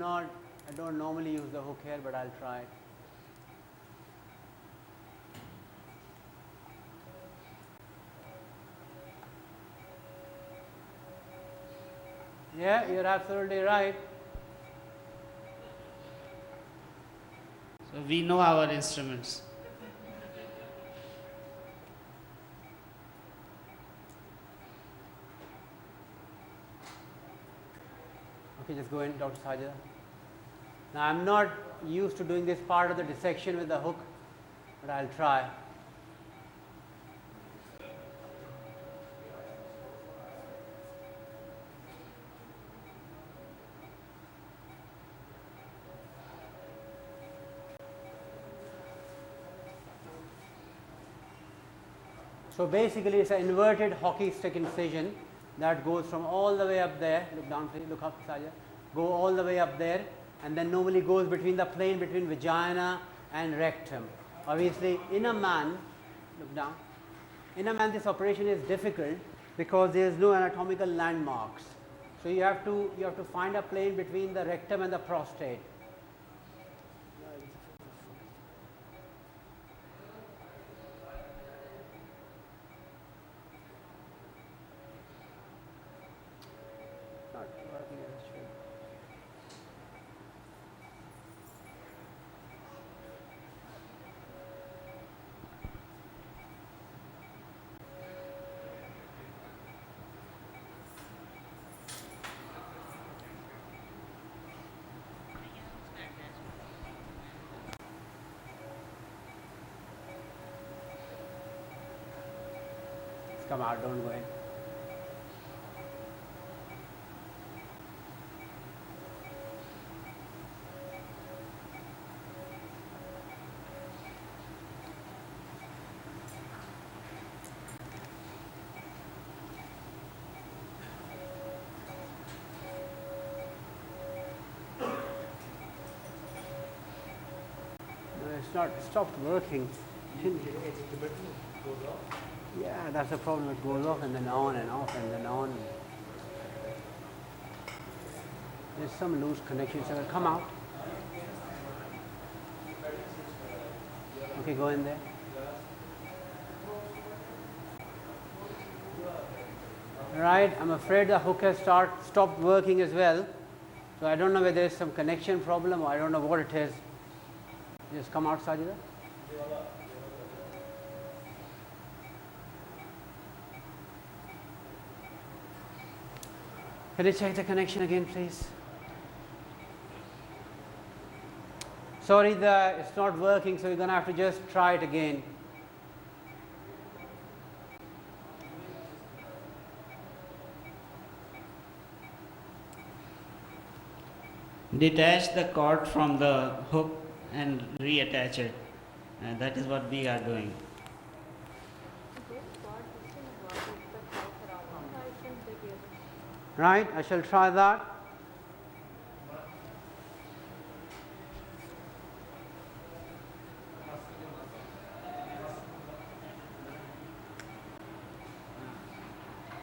I don't normally use the hook here, but I'll try it. Yeah, you're absolutely right. So we know our instruments. Okay, just go in, Dr. Sajida. Now I'm not used to doing this part of the dissection with the hook, but I'll try. So basically it's an inverted hockey stick incision that goes from all the way up there, look down please, look up Sajida, go all the way up there, and then normally goes between the plane between vagina and rectum. Obviously in a man, look down, in a man this operation is difficult because there is no anatomical landmarks. So you have to find a plane between the rectum and the prostate. Come out, don't go in. No, it's not, it stopped working. Yeah, that's the problem. It goes off and then on and off and then on. There's some loose connection, so it'll come out. Okay, go in there. Right, I'm afraid the hook has stopped working as well. So I don't know whether there's some connection problem or I don't know what it is. Just come out, Sajida. Can you check the connection again, please? Sorry, it's not working, so you're going to have to just try it again. Detach the cord from the hook and reattach it. And that is what we are doing. Right, I shall try that.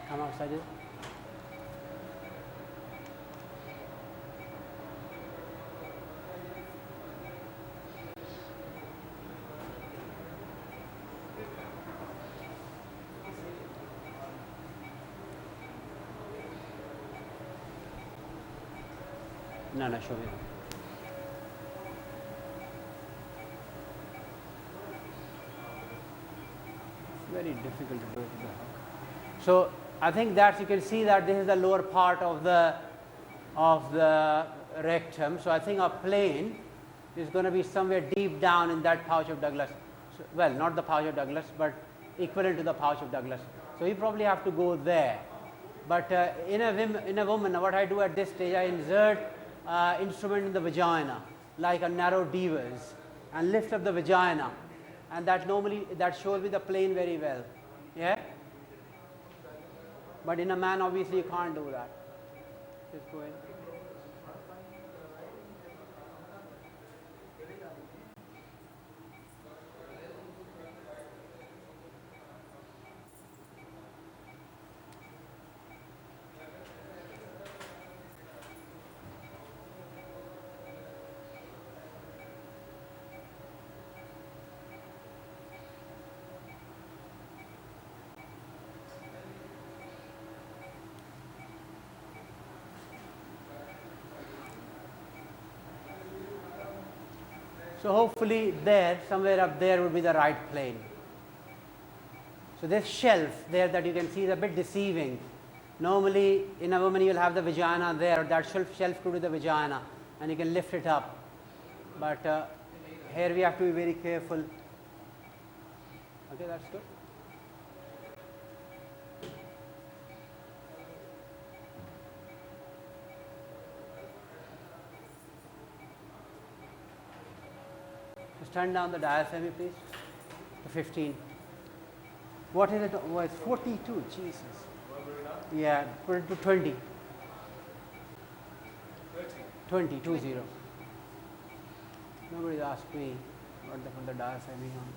Come outside it. No, show me. It's very difficult to do it with the hook. So I think that you can see that this is the lower part of the rectum. So I think our plane is going to be somewhere deep down in that pouch of Douglas. So, well, not the pouch of Douglas, but equivalent to the pouch of Douglas. So you probably have to go there. But in a woman, what I do at this stage, I insert instrument in the vagina, like a narrow devers, and lift up the vagina, and that shows me the plane very well. Yeah. But in a man, obviously, you can't do that. Just go in. So hopefully there, somewhere up there would be the right plane. So this shelf there that you can see is a bit deceiving. Normally in a woman you will have the vagina there, that shelf could be the vagina and you can lift it up. But here we have to be very careful. Okay, that's good. Just turn down the diaphragm, please, to 15. What is it? Oh, it's 42. Jesus. Yeah, put it to 20. 20, 20. Nobody's asked me what to put the diaphragm on.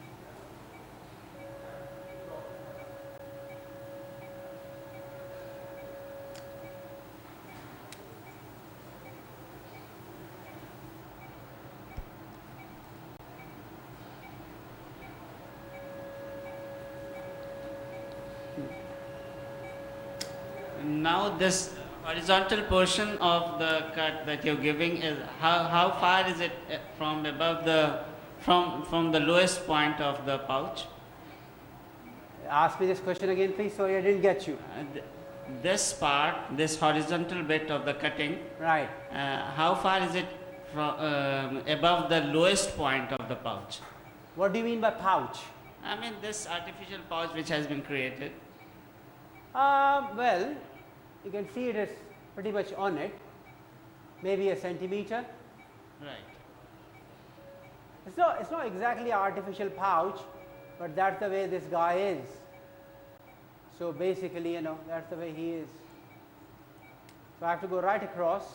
Now this horizontal portion of the cut that you're giving is how far is it from above the from the lowest point of the pouch? Ask me this question again, please. Sorry, I didn't get you. This part, this horizontal bit of the cutting, Right. how far is it from above the lowest point of the pouch? What do you mean by pouch? I mean this artificial pouch which has been created. Well, you can see it is pretty much on it, maybe a centimeter. Right. It's not exactly an artificial pouch, but that's the way this guy is. So basically, you know, that's the way he is. So I have to go right across.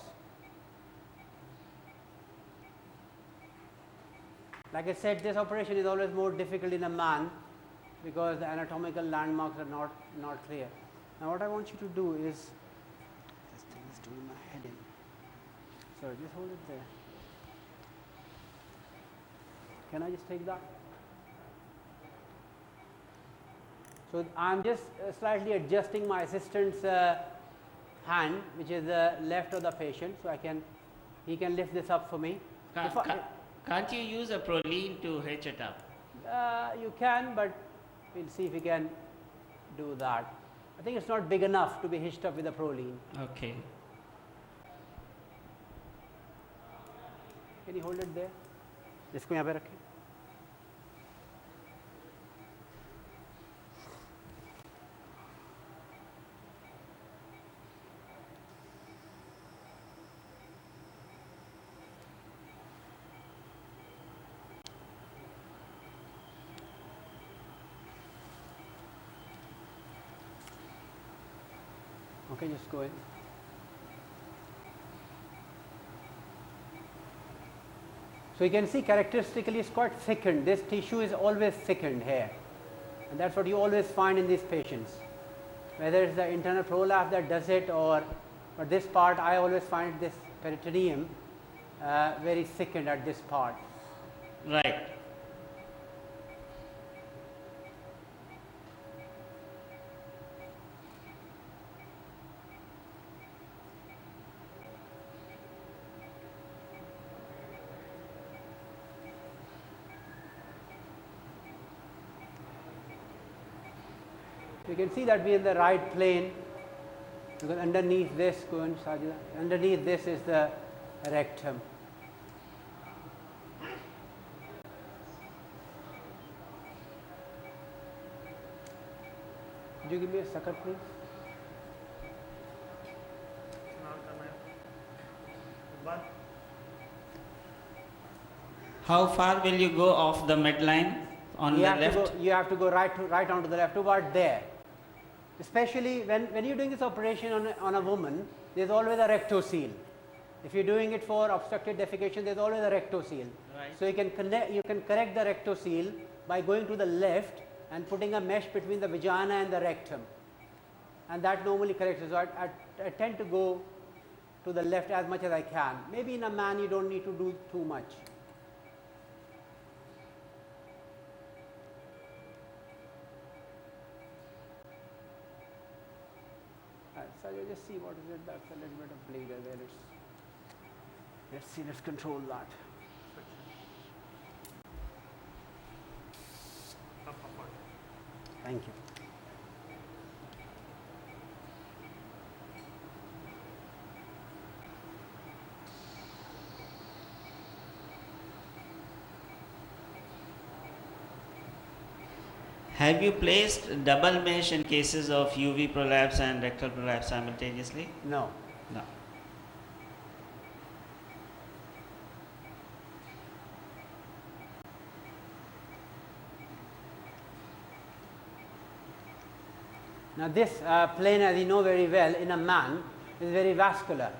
Like I said, this operation is always more difficult in a man because the anatomical landmarks are not clear. Now what I want you to do is, this thing is doing my head in. Sorry, just hold it there. Can I just take that? So I'm just slightly adjusting my assistant's hand, which is the left of the patient, so he can lift this up for me. Can't you use a proline to hitch it up? You can, but we'll see if we can do that. I think it's not big enough to be hitched up with a proline. Okay. Can you hold it there? इसको यहाँ पे रखें. Okay, just go ahead. So you can see characteristically it's quite thickened. This tissue is always thickened here. And that's what you always find in these patients. Whether it's the internal prolapse that does it but this part I always find this peritoneum very thickened at this part. Right. You can see that we are in the right plane because underneath this, underneath this is the rectum. Could you give me a sucker, please? How far will you go off the midline on the left? You have to go right onto the left, toward there. Especially when you're doing this operation on a woman, there's always a rectocele. If you're doing it for obstructed defecation, there's always a rectocele. Right. So you can correct the rectocele by going to the left and putting a mesh between the vagina and the rectum. And that normally corrects it. So I tend to go to the left as much as I can. Maybe in a man you don't need to do too much. So you just see what is it, that's a little bit of bleeder there. Let's see, let's control that. Thank you. Have you placed double mesh in cases of UV prolapse and rectal prolapse simultaneously? No. No. Now this plane, as you know very well, in a man is very vascular,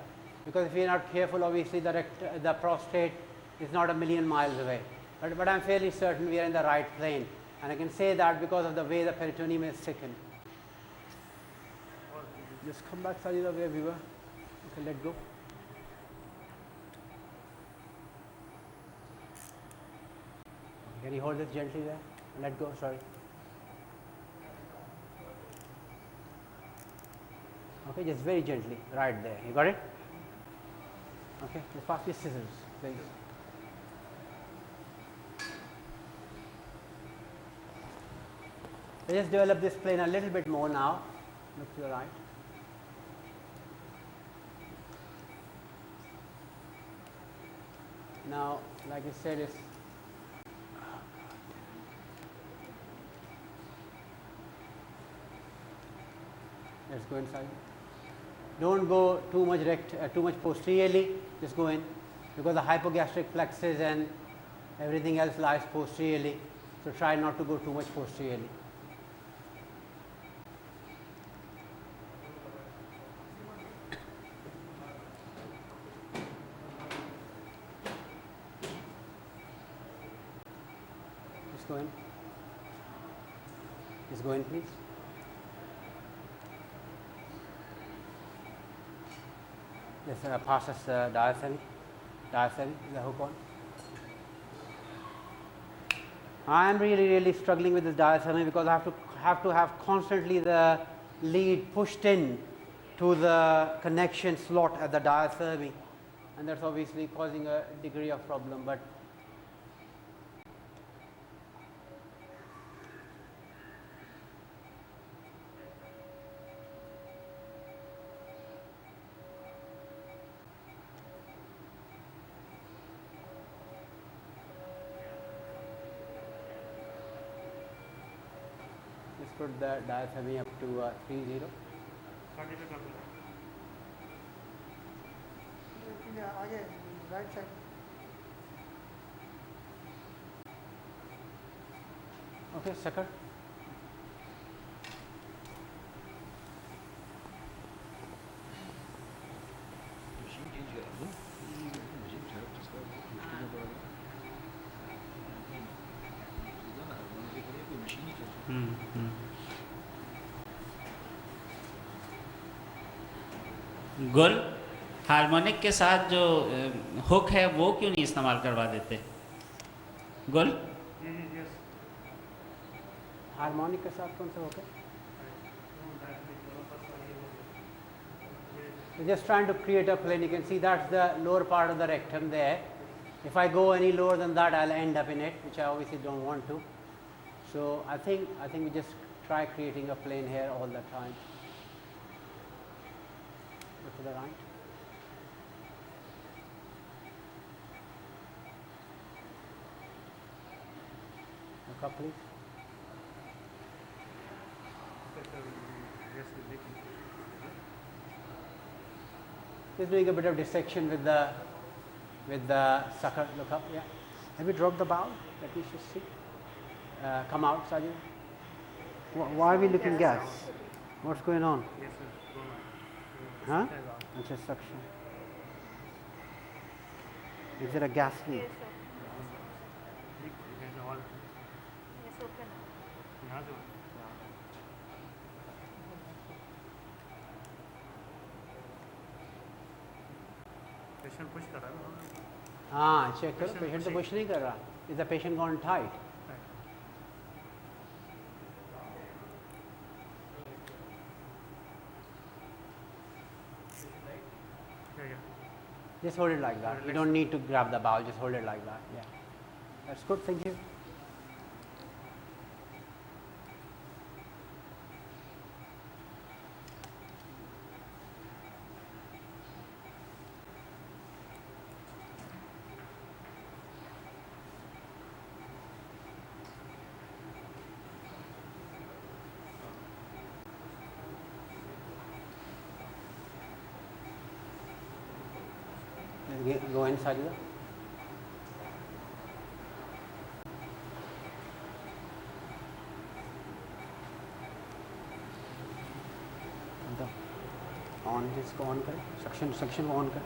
because if we are not careful, obviously the prostate is not a million miles away. But I am fairly certain we are in the right plane, and I can say that because of the way the peritoneum is thickened. Just come back, Sajida, where we were. Okay, let go. Can you hold this gently there? Let go, sorry. Okay, just very gently, right there. You got it? Okay, just pass me scissors, please. So just develop this plane a little bit more now. Look to the right. Now, like I said, it's let's go inside. Don't go too much posteriorly. Just go in, because the hypogastric plexus and everything else lies posteriorly. So try not to go too much posteriorly. Just go in. Just go in, please. Just pass us diaphragm, the hook on. I am really struggling with this diaphragm, because I have to have constantly the lead pushed in to the connection slot at the diaphragm, and that's obviously causing a degree of problem. But put the diaphragm up to 30. Right side. Okay, sucker. गुल harmonic के साथ जो hook है वो क्यों नहीं इस्तेमाल करवा देते? गुल हार्मोनिक के साथ कौन सा होगा? Just trying to create a plane. You can see that's the lower part of the rectum there. If I go any lower than that, I'll end up in it, which I obviously don't want to. So I think we just try creating a plane here all the time. Look to the right. Look up, please. Just doing a bit of dissection with the sucker. Look up, yeah. Have you dropped the bowel? Let me just see. Come out, Sajid. Why are we looking gas? What's going on? Huh? It's a suction. Is it a gas leak? Yes, okay now. Patient push कर रहा है ना? हाँ, check करो. Patient तो push नहीं कर रहा. Is the patient gone tight? Just hold it like that. You don't need to grab the bowel. Just hold it like that. Yeah, that's good. Thank you. Go in, Sajida. On, just go on करें, suction को on करें.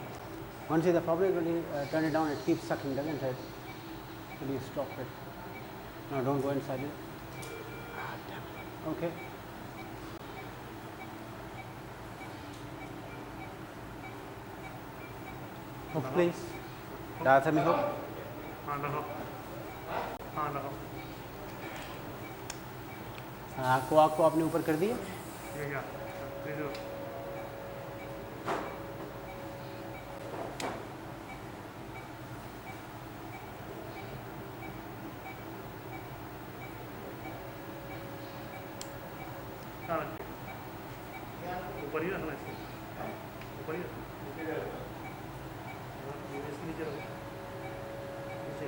Once the problem really turn it down, it keeps sucking, doesn't it? Will you stop it? No, don't go inside it. Ah, damn it. Okay. Hook, please. Diather में hook. हाँ लगाओ, हाँ लगाओ, कोआक को आपने ऊपर कर दिया. ये क्या, प्लीज ऊपर ही रखना इसको, ऊपर ही रखना, इसके नीचे रखो, नीचे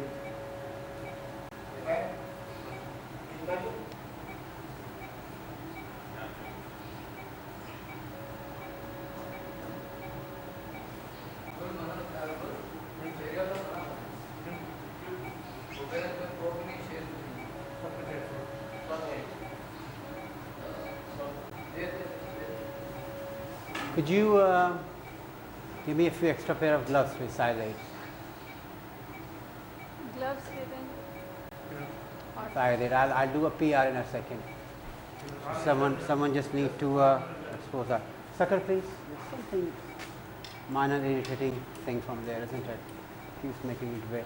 Could you give me a few extra pair of gloves with size 8? Gloves given. Size 8. I'll do a PR in a second. Someone just need to expose that. Sucker, please. There's something minor irritating thing from there, isn't it? Keeps making it wet.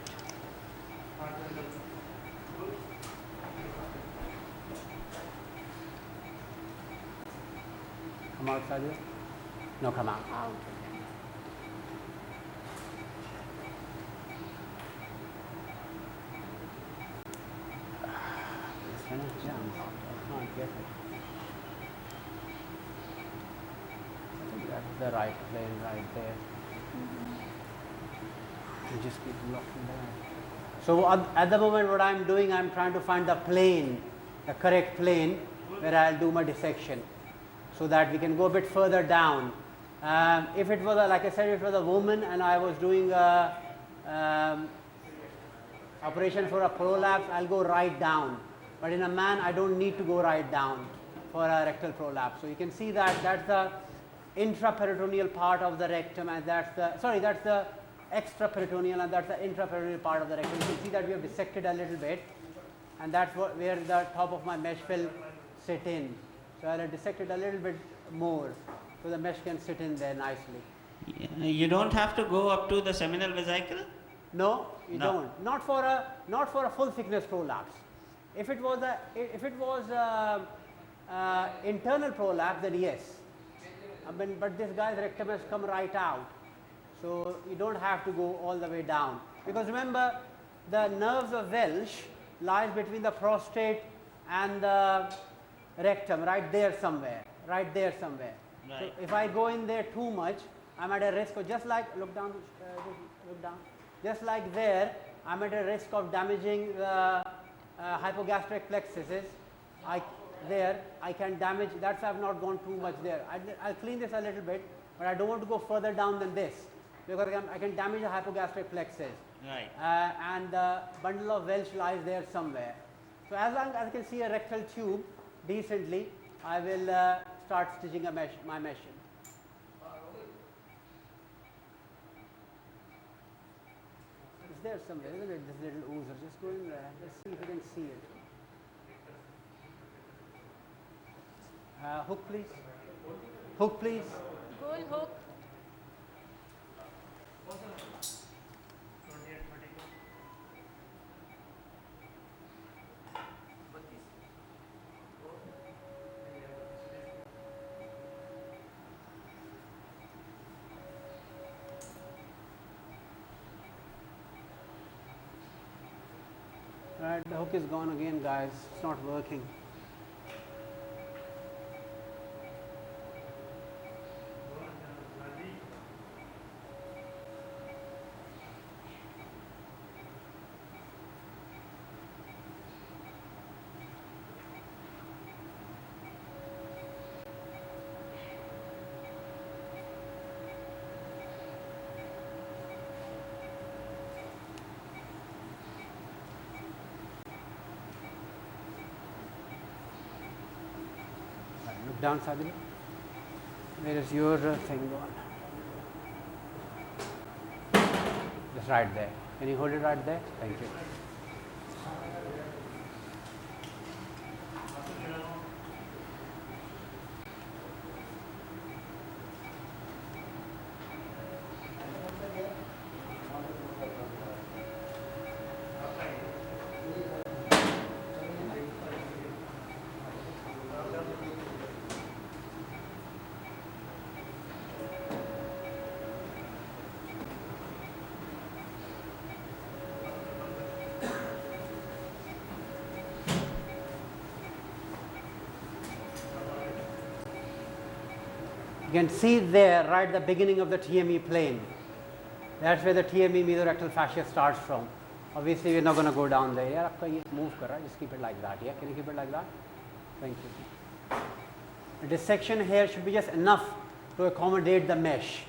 Come out, Sajid. No, come out. Out. This one is jammed. I can't get it. I think that's the right plane right there. You just keep blocking there. So at the moment what I'm doing, I'm trying to find the plane, the correct plane where I'll do my dissection, so that we can go a bit further down. If it was, like I said, it was a woman and I was doing a operation for a prolapse, I'll go right down. But in a man, I don't need to go right down for a rectal prolapse. So you can see that that's the intraperitoneal part of the rectum, and that's the extraperitoneal, and that's the intraperitoneal part of the rectum. You can see that we have dissected a little bit, and that's where the top of my mesh will sit in. So I'll have dissected a little bit more, so the mesh can sit in there nicely. You don't have to go up to the seminal vesicle? No, you No. don't. Not for a full thickness prolapse. If it was internal prolapse, then yes. But this guy's rectum has come right out, so you don't have to go all the way down. Because remember, the nerves of Welsh lies between the prostate and the rectum, right there somewhere. Right. So if I go in there too much, I'm at a risk of, just like, look down, just like there, I'm at a risk of damaging the hypogastric plexuses. I can damage, that's why I've not gone too much there. I'll clean this a little bit, but I don't want to go further down than this, because I can damage the hypogastric plexus. Right. And the bundle of Welsh lies there somewhere. So as long as I can see a rectal tube decently, I will start stitching my mesh in. It's there somewhere, isn't it? This little oozer. Just go in there. Let's see if you can see it. Hook, please. Hook, please. Goal hook. Right, the hook is gone again, guys. It's not working. down, Sadhguru. Where is your thing gone? Just right there. Can you hold it right there? Thank you. You can see there right at the beginning of the TME plane. That's where the TME mesorectal fascia starts from. Obviously, we're not going to go down there. Yeah, आपका ये move कर रहा है. Just keep it like that. Yeah, can you keep it like that? Thank you. The dissection here should be just enough to accommodate the mesh.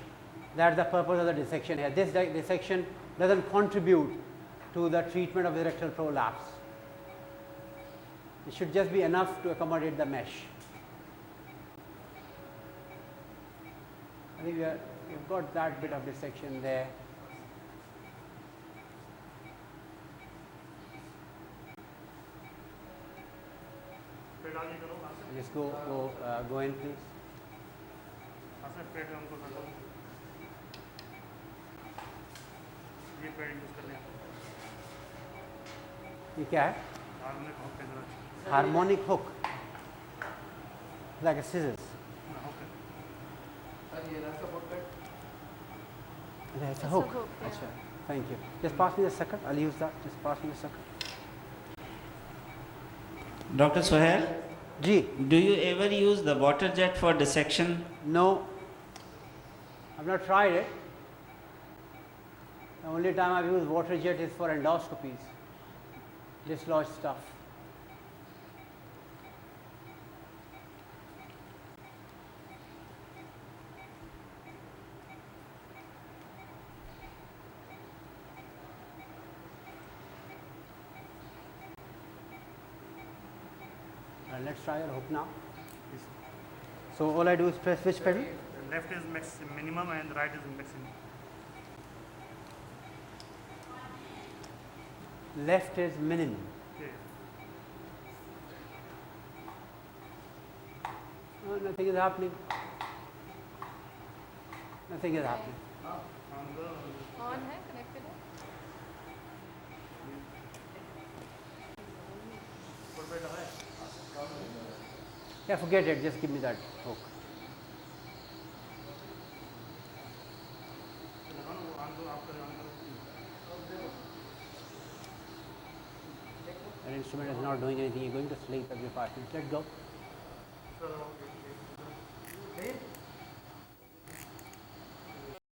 That's the purpose of the dissection here. This dissection doesn't contribute to the treatment of the rectal prolapse. It should just be enough to accommodate the mesh. I think we've got that bit of dissection there. Just go in, please. ये क्या है? Harmonic hook. Like a scissors. It's a hook. Yeah. Achha. Thank you. Just pass me the sucker. I'll use that. Just pass me the sucker. Dr. Sohail, G. do you ever use the water jet for dissection? No. I've not tried it. The only time I've used water jet is for endoscopies. Dislodged stuff. Let's try your hook now. So all I do is press which pedal? Left is minimum and right is maximum. Left is minimum. Yeah. Oh, nothing is happening. Nothing is happening. On है, connected है. Yeah, forget it. Just give me that hook. That instrument is not doing anything. You're going to sleep every 5 minutes. Let go.